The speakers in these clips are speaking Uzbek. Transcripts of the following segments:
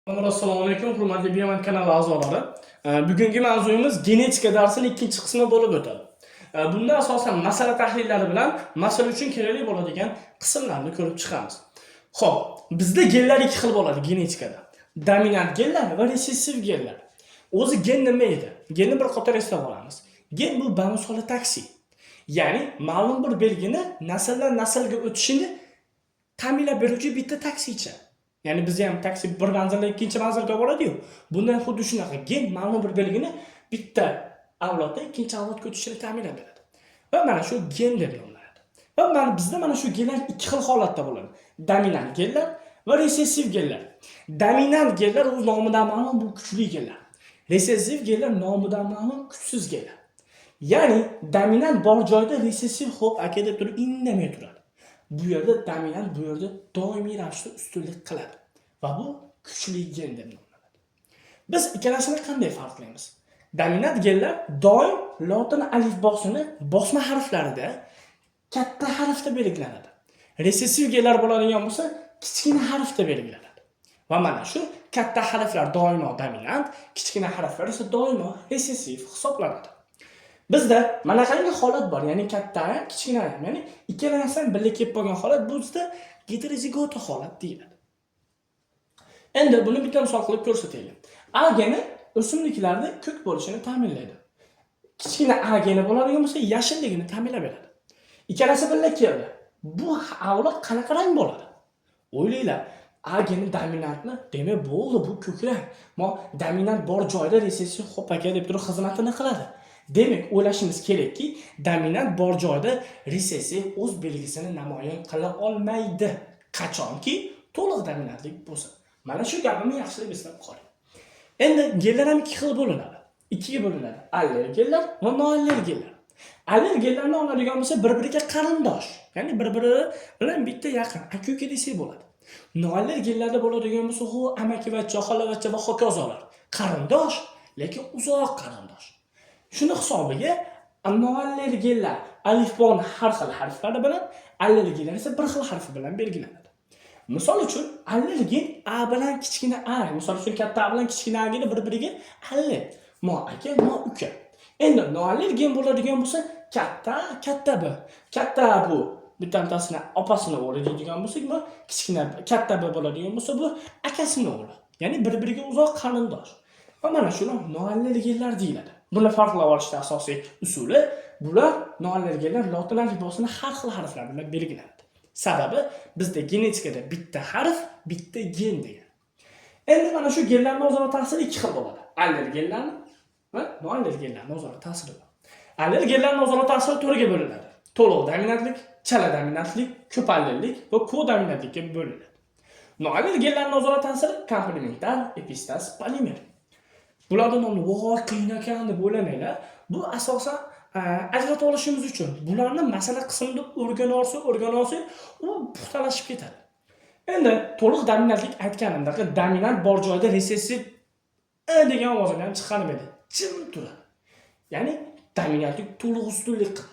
Assalomu alaykum, hurmatli Bioman kanali a'zolari. Bugungi mavzuyimiz genetika darsining ikkinchi qismi bo'lib o'tadi. Bunda asosan masala tahlillari bilan masala uchun kerakli bo'ladigan qismlarni ko'rib chiqamiz. Xo'p, bizda genlar ikki xil bo'ladi genetikada. Dominant genlar va resessiv genlar. O'zi gen nima edi? Genni bir qator eslab olamiz. Gen bu bamisoli taksi. Ya'ni ma'lum bir belgini nasldan naslga o'tishini ta'minlab beruvchi bitta taksicha. Ya'ni biz ham taksi bir manzildan ikkinchi manzilga boradi-yu. Bundan xuddi shunaqa gen ma'lum bir belgini bitta avloddan ikkinchi avlodga o'tishini ta'minlab beradi. Va mana shu gen deb nomlanadi. Va bizda mana shu genlar ikki xil holatda bo'ladi. Dominant genlar va resessiv genlar. Dominant genlar o'z nomidan ma'lum bu kuchli genlar. Resessiv genlar nomidan ma'lum kuchsiz genlar. Ya'ni dominant bor joyda resessiv xo'p aka deb turib indamay turadi. Bu yerda dominant bu yerda doimiy ravishda ustunlik qiladi va bu kuchli gen deb nomlanadi. Biz ikkalasini qanday farqlaymiz? Dominant genlar doim lotin alifbosini bosma harflarida katta harfda belgilanadi. Resessiv genlar bo'ladigan bo'lsa, kichkina harfda belgilanadi. Va mana shu katta harflar doimo dominant, kichkina harflar esa doimo resessiv hisoblanadi. Bizda mana qanday holat bor, ya'ni katta, kichkina, ya'ni ikkala narsaning birga kelib qolgan holat bizda heterozigota holat deyiladi. Endi buni bitta misol qilib ko'rsataylik. A geni o'simliklarda ko'k bo'lishini ta'minlaydi. Kichkina A geni bo'ladigan bo'lsa, yashilligini ta'minlab beradi. Ikkalasi birga keldi. Bu avlod qanaqa rang bo'ladi? O'ylanglar. A geni dominantmi? Demak, bo'ldi, bu ko'k rang. Dominant bor joyda resessiv xo'p aka deb turib xizmatini qiladi. Demak, o'ylashimiz kerakki, dominant bor joyda resessiv o'z belgisini namoyon qila olmaydi. Qachonki to'liq dominantlik bo'lsa. Mana shu gapimni yaxshilab eslab qoling. Endi genlar ham ikki xil bo'linadi. Ikkiga bo'linadi. Allergenlar va noallergenlar. Allergenlarni oladigan bo'lsa, bir-biriga qarindosh, ya'ni bir-biri bilan bitta yaqin, aka-uka desak bo'ladi. Noallergenlarda bo'ladigan bo'lsa, u amakivachcha, xolavachcha va hokazolar. Qarindosh, lekin uzoq qarindosh. Shuni hisobiga noallergenlar alifbon har xil harflari bilan, allergenlar esa bir xil harf bilan belgilanadi. Misol uchun, allergen A bilan kichkina a, misol uchun katta A bilan kichkina a geni bir-biriga alle, mo aka, mo uka. Endi noallergen bo'ladigan bo'lsa, katta B. Katta bu bittantasini opasini o'g'li deydigan bo'lsak, bu kichkina katta B bo'ladigan bo'lsa, bu akasini o'g'li. Ya'ni bir-biriga uzoq qarindosh. Va mana shuni noallergenlar deyiladi. Buni farqlab olishning asosiy usuli, bular noallergenlar lotin alifbosini har xil harflar bilan belgilanadi. Sababi bizda genetikada bitta harf, bitta gen degan. Endi mana shu genlarning o'zaro ta'siri ikki xil bo'ladi. Allergenlar va noallergenlarning o'zaro ta'siri bor. Allergenlarning o'zaro ta'siri to'rtga bo'linadi. To'liq dominantlik, chala dominantlik, ko'p allergik va kodominantlikka bo'linadi. Noallergenlarning o'zaro ta'siri komplementar, epistas, polimer. Bularning nomini voy qiyin ekan deb o'ylamanglar. Bu asosan ajratib olishimiz uchun. Bularni masala qismida o'rgana olsak, u puxtalashib ketadi. Endi to'liq dominantlik aytganimda, dominant bor joyda resessiv degan ovozini ham chiqarib edi. Jim turadi. Ya'ni dominantlik to'liq ustunlik qiladi.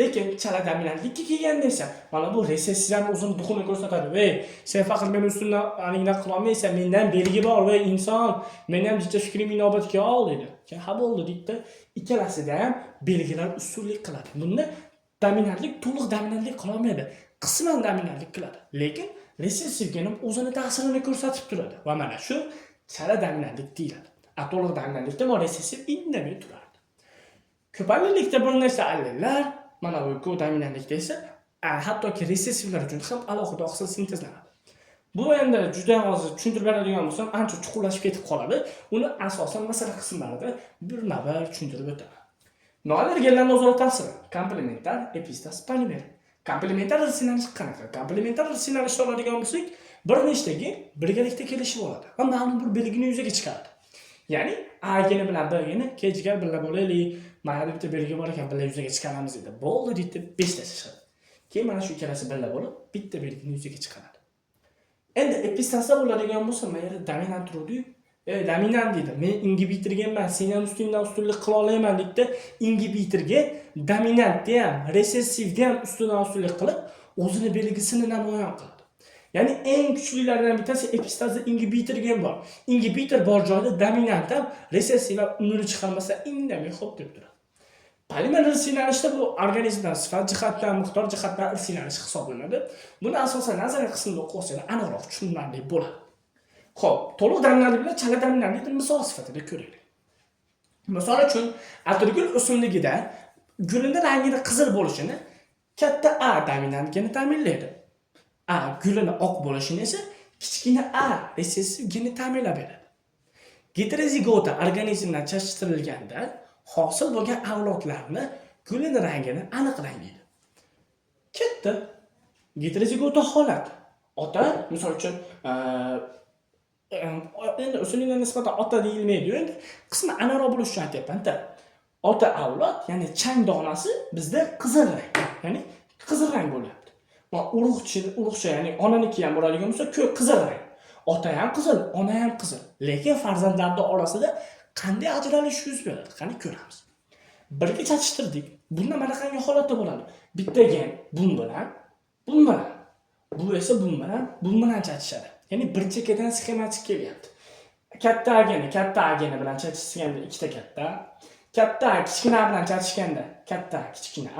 Lekin chala dominantlikka kelganda esa, mana bu resessivani o'zini duxini ko'rsatadi. Ey, sen faqat men ustundan aningdan qila olmaysan, mendan belgi bor va inson, men ham jicha fikrim inobatga ol dedi. Ha bo'ldi deydi. Ikkalasida ham belgilar ustunlik qiladi. Bunda dominantlik to'liq dominantlik qila olmaydi. Qisman dominantlik qiladi. Lekin resessiv genim o'zini ta'sirini ko'rsatib turadi. Va mana shu chala dominantlik deyiladi. To'liq dominantlikda resessiv indamay turadi. Ko'paylikda bir narsa allerlar mana bu kodominantlikda esa hattoki resessivlar uchun ham alohida oqsil sintezlanadi. Bu endi juda hozir tushuntirib beradigan bo'lsam, ancha chuqurlashib ketib qoladi. Uni asosan masala qismlarida birma-bir tushuntirib o'taman. Noallergenlarning o'zaro ta'siri komplementar, epistas, polimer. Komplementar rissinalish qanaqa? Komplementar rissinalishda oladigan bo'lsak, bir nechta gen birgalikda kelishib oladi va ma'lum bir belgini yuzaga chiqaradi. Ya'ni A geni bilan B geni kechga birga bo'laylik. Mana bitta belgi bor ekan, birga yuzaga chiqaramiz dedi. Bo'ldi deydi, 5 ta chiqadi. Keyin mana shu ikkalasi birga bo'lib, bitta belgini yuzaga chiqaradi. Endi epistasda bo'ladigan bo'lsa, mana yerda dominant turadi. Dominant deydi. Men ingibitorgaman, sen ham ustundan ustunlik qila olaman deydi. Ingibitorga dominantni ham, resessivni ham ustundan ustunlik qilib, o'zini belgisini namoyon qiladi. Ya'ni eng kuchlilardan bittasi epistazda inhibitor gen bor. Inhibitor bor joyda dominant ham resessiv va unini chiqarmasa indamay xo'p deb turadi. Polimer irsilanishda bu organizmdan sifat jihatdan, miqdor jihatdan irsilanish hisoblanadi. Buni asosan nazariy qismda o'qib olsangiz aniqroq tushunarli bo'ladi. Xo'p, to'liq dominantlik bilan chala dominantlikni misol sifatida ko'raylik. Misol uchun, atirgul o'simligida gulini rangini qizil bo'lishini katta A dominant geni ta'minlaydi. A gulini oq bo'lishini esa kichkina A resessiv geni ta'minlab beradi. Heterozigota organizmdan chachishtirilganda hosil bo'lgan avlodlarni gulini rangini aniqlaydi. Katta heterozigota holat. Ota, misol uchun, endi o'simliklarga nisbatan ota deyilmaydi. Endi qismi anaroq bo'lish uchun aytyapman-da. Ota avlod, ya'ni chang donasi bizda qizil rang, ya'ni qizil rang bo'lyapti. Va urug'cha, ya'ni onaniki ham bo'ladigan bo'lsa, ko'k qizil rang. Ota ham qizil, ona ham qizil. Lekin farzandlar orasida qanday ajralish yuz beradi? Qani ko'ramiz. Birga chachishtirdik. Bunda mana qanday holatda bo'ladi? Bitta gen bun bilan, bu esa bun bilan chachishadi. Ya'ni bir chekkadan sxematik kelyapti. Katta ageni bilan chachishganda ikkita katta kichkina bilan chachishganda katta kichkina.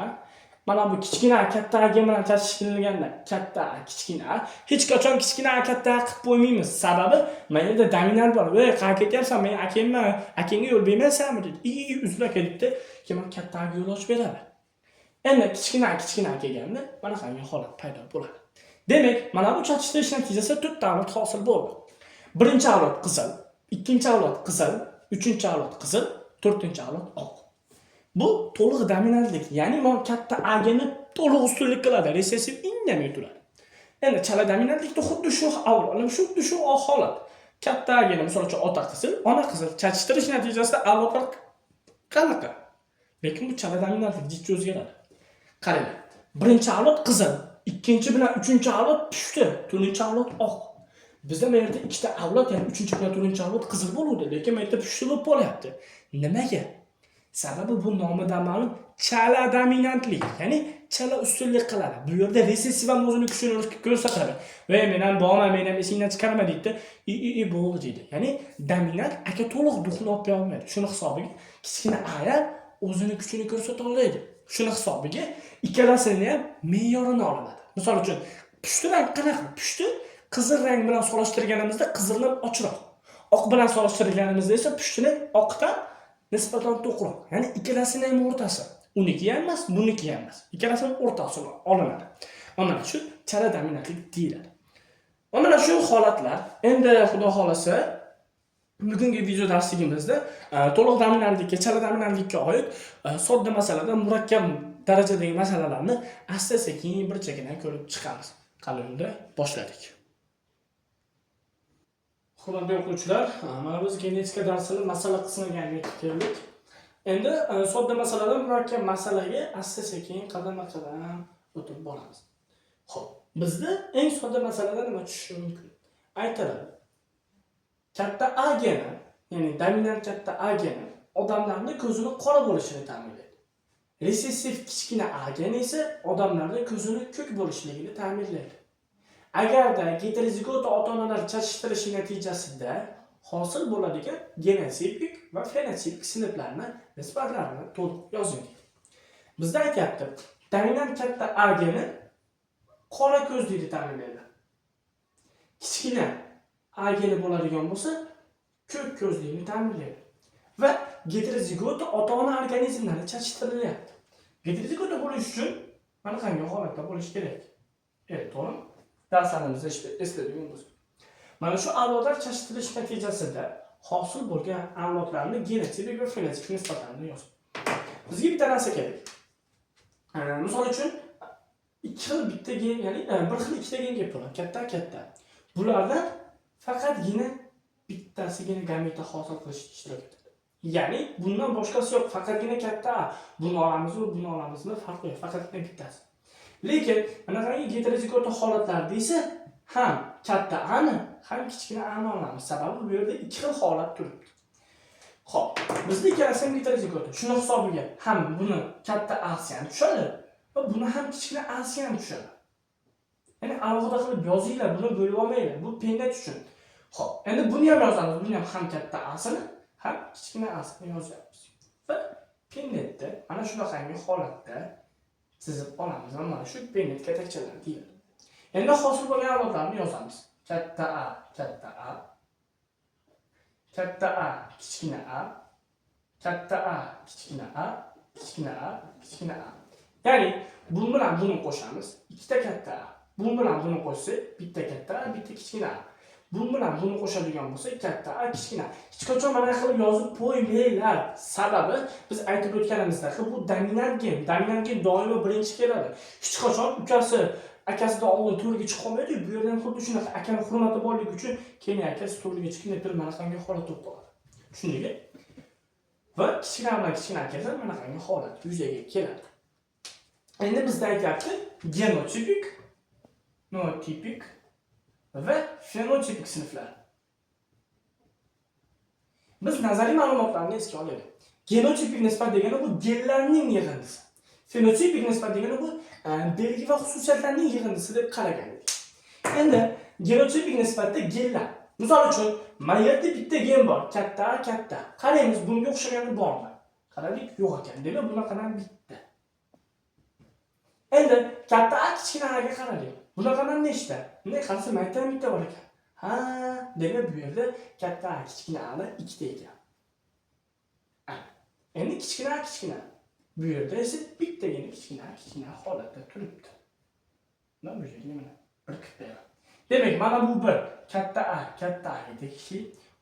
Mana bu kichkina katta agen bilan chachishtirilganda katta kichkina. Hech qachon kichkina katta qilib qo'ymaymiz. Sababi men yerda dominant bor. "Voy, qayerga ketyapsan? Men akangga yo'l bermaysanmi?" dedi. Uzra ketdi. Keyin kattaga yo'l ochib beradi. Endi kichkina kelganda mana qanday holat paydo bo'ladi. Demak, mana bu chattishtirish natijasida 4 ta avlod hosil bo'ldi. Birinchi avlod qizil, ikkinchi avlod qizil, uchinchi avlod qizil, to'rtinchi avlod oq. Bu to'liq dominantlik, ya'ni men katta A geni to'liq ustunlik qiladi, resessiv indamay turadi. Endi chala dominantlikda xuddi shu avlod, xuddi shu holat. Katta A geni, misol uchun ota qizil, ona qizil chattishtirish natijasida avlodlar qanaqa? Lekin bu chala dominantlik jiddiy o'zgaradi. Qaranglar. Birinchi avlod qizil, ikkinchi bilan uchinchi avlod pushti, to'rtinchi avlod oq. Bizda men yerda ikkita avlod, ya'ni uchinchi bilan to'rtinchi avlod qizil bo'luvdi, lekin men yerda pushti bo'lib qolyapti. Nimaga? Sababi bu nomidan ma'lum chala dominantlik, ya'ni chala ustunlik qiladi. Bu yerda resessiv ham o'zini kuchini ko'rsatadi. Va men ham borman, men ham esingdan chiqarma deydi. Bo'ldi deydi. Ya'ni dominant aka to'liq duxni olib bera olmaydi. Shuni hisobiga kichkina A ham o'zini kuchini ko'rsata oladi. Shuni hisobiga ikkalasini ham me'yorini olinadi. Misol uchun, pushti rang qanaqa? Pushti qizil rang bilan solishtirganimizda qizilni ochroq. Oq bilan solishtirganimizda esa pushtini oqdan nisbatan to'qroq. Ya'ni ikkalasining ham o'rtasi. Uniki ham emas, buniki ham emas. Ikkalasining o'rtasi olinadi. Mana shu chala dominantlik deyiladi. Mana shu holatlar endi xudo xolasa bugungi video darsligimizda to'liq dominantlikka, chala dominantlikka oid sodda masaladan murakkab darajadagi masalalarni asta-sekin bir chekidan ko'rib chiqamiz. Qanday boshladik. Hurmatli o'quvchilar, mana biz genetika darsining masala qismiga yetib keldik. Endi sodda masaladan murakkab masalaga asta-sekin qadam-qadam o'tib boramiz. Xo'p, bizda eng sodda masalada nima tushishi mumkin? Aytiladi. Katta A geni, ya'ni dominant katta A geni odamlarning ko'zini qora bo'lishini ta'minlaydi. Resessiv kichkina A geni esa odamlarning ko'zini ko'k bo'lishligini ta'minlaydi. Agarda heterozigota ota-onalar chachishtirishi natijasida hosil bo'ladigan genotipik va fenotipik sinflarni nisbatlarini to'liq yozing. Bizda aytyapti, dominant katta A geni qora ko'zlikni ta'minlaydi. Kichkina A geni bo'ladigan bo'lsa, ko'k ko'zlikni ta'minlaydi. Va heterozigota ota-ona organizmlarni chachishtirilyapti. Heterozigota bo'lish uchun mana qanday holatda bo'lish kerak? To'g'rimi? Darslarimizda esladik biz. Mana shu avlodlar chachishtirish natijasida hosil bo'lgan avlodlarning genotipik va fenotipik nisbatlarini yozing. Bizga bitta narsa kerak. Misol uchun ikki xil bitta gen, ya'ni bir xil ikkita gen gap bo'ladi, katta. Bulardan faqatgina bittasigina gameta hosil qilishga ishtirok etadi. Ya'ni bundan boshqasi yo'q, faqatgina katta A. Buni olamizmi, farqi yo'q, faqatgina bittasi. Lekin mana qanday heterozigota holatlarda esa ham katta A'ni, ham kichkina A'ni olamiz. Sababi bu yerda ikki xil holat turibdi. Xo'p, bizda ikkalasi ham heterozigota. Shuni hisobiga ham buni katta A'si ham tushadi va buni ham kichkina A'si ham tushadi. Ya'ni alohida qilib yozinglar, buni bo'lib olmanglar. Bu pennet uchun. Xo'p, endi buni ham yozamiz. Buni ham katta A'sini, ham kichkina A'sini yozamiz. Va pennetni mana shunaqangi holatda chizib olamiz. Mana shu pennet katakchalar deyiladi. Endi hosil bo'lgan a'lolarni yozamiz. Katta A, katta A. Katta A, kichkina A. Katta A, kichkina A, kichkina A, kichkina A. Ya'ni bu bilan buni qo'shamiz. Ikkita katta A. Bu bilan buni qo'shsak, bitta katta A, bitta kichkina A. Bu bilan buni qo'shadigan bo'lsak, katta A, kichkina. Hech qachon mana qilib yozib qo'ymanglar. Sababi biz aytib o'tganimizdek, bu dominant gen. Dominant gen doimo birinchi keladi. Hech qachon ukasi akasidan oldin to'rga chiqa olmaydi. Bu yerdan xuddi shunaqa akani hurmati borligi uchun keyin akasi to'rga chiqib turib mana qanday holat to'xtaladi. Tushundingmi? Va kichkina bilan kichkina akasi mana qanday holat yuzaga keladi. Endi bizda aytyapti genotipik, notipik va fenotipik sinflar. Biz nazariy ma'lumotlarni esga olaylik. Genotipik nisbat degani bu genlarning yig'indisi. Fenotipik nisbat degani bu belgi va xususiyatlarning yig'indisi deb qaragan edik. Endi genotipik nisbatda genlar. Misol uchun, mana yerda bitta gen bor, katta, katta. Qaraymiz, bunga o'xshagani bormi? Qaradik, yo'q ekan. Demak, bunaqadan bitta. Endi katta A kichkina A'ga qaradik. Bunaqadan nechta? Bunday qarasa maytdan bitta bor ekan. Ha, demak bu yerda katta A kichkina A'da ikkita ekan. Endi kichkina A kichkina. Bu yerda esa bittagina kichkina holatda turibdi. Mana bu yerga mana bir qilib. Demak, mana bu bir katta A'ga tegishli,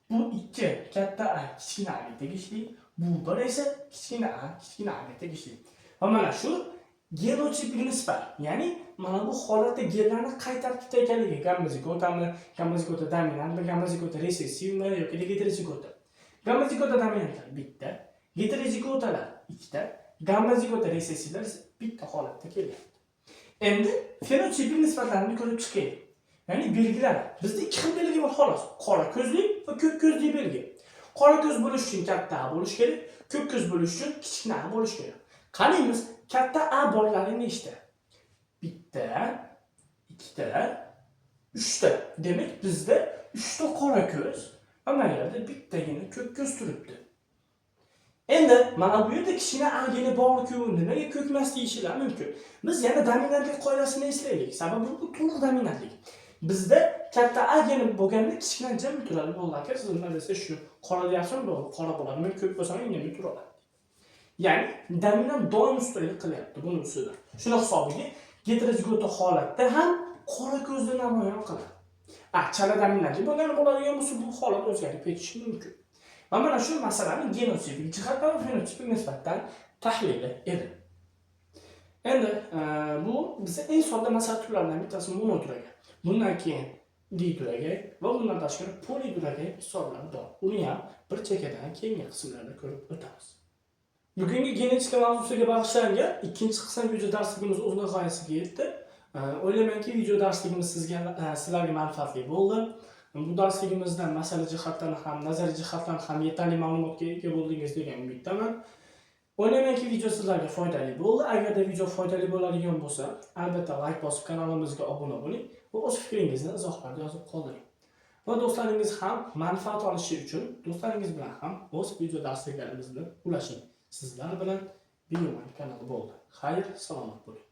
bu ikki katta A kichkina A'ga tegishli, bu bir esa kichkina A'ga tegishli. Va mana shu genotipik nisbat, ya'ni mana bu holatda genlarni qay tartibda ekanligi, gamma-zigotami, gamma-zigota dominant, gamma-zigota resessivmi yoki heterozigota. Gamma-zigota dominantlar bitta, heterozigotalar ikkita, gamma-zigota resessivlar bitta holatda kelyapti. Endi fenotipik nisbatlarni ko'rib chiqaylik. Ya'ni belgilar. Bizda ikki xil belgi bor xolos. Qora ko'zli va ko'k ko'zli belgi. Qora ko'z bo'lish uchun katta A bo'lish kerak, ko'k ko'z bo'lish uchun kichkina A bo'lish kerak. Qaraymiz, katta A borlari nechta? Bitta, ikkita, uchta. Demak, bizda 3 ta qora ko'z va mana yerda bittagina ko'k ko'z turibdi. Endi mana bu yerda kichkina A geni bor-ku, nimaga ko'kmas deyishlar mumkin. Biz yana dominantlik qoidasini eslaylik. Sababi bu to'liq dominantlik. Bizda katta A geni bo'lganda kichkina jami turadi. Bo'ladi, siz nima desa shu qora deyapsiz, qora bo'ladi. Men ko'k bo'lsam indamay turadi. Ya'ni dominant doim ustunlik qilyapti buni ustida. Shuni hisobiga heterozigota holatda ham qora ko'zni namoyon qiladi. Chala dominantlik bo'ladigan bo'lsa bu holat o'zgarib ketishi mumkin. Mana shu masalani genotipik jihatdan va fenotipik nisbatdan tahlili edi. Endi bu bizda eng sodda masala turlaridan bittasi monoturaga. Bundan keyin dituraga va bundan tashqari polituraga hisoblar bor. Uni ham bir chekkadan keyingi qismlarda ko'rib o'tamiz. Bugungi genetika mavzusiga bag'ishlangan ikkinchi qism video darsligimiz o'z nihoyasiga yetdi. O'ylaymanki video darsligimiz sizlarga manfaatli bo'ldi. Bu darsligimizdan masala jihatdan ham, nazariy jihatdan ham yetarli ma'lumotga ega bo'ldingiz degan umiddaman. O'ylaymanki video sizlarga foydali bo'ldi. Agarda video foydali bo'ladigan bo'lsa, albatta like bosib kanalimizga obuna bo'ling va o'z fikringizni izohlarda yozib qoldiring. Va do'stlaringiz ham manfaat olishi uchun do'stlaringiz bilan ham o'z video darsliklarimizni ulashing. Sizlar bilan Bioman kanali bo'ldi. Xayr, salomat bo'ling.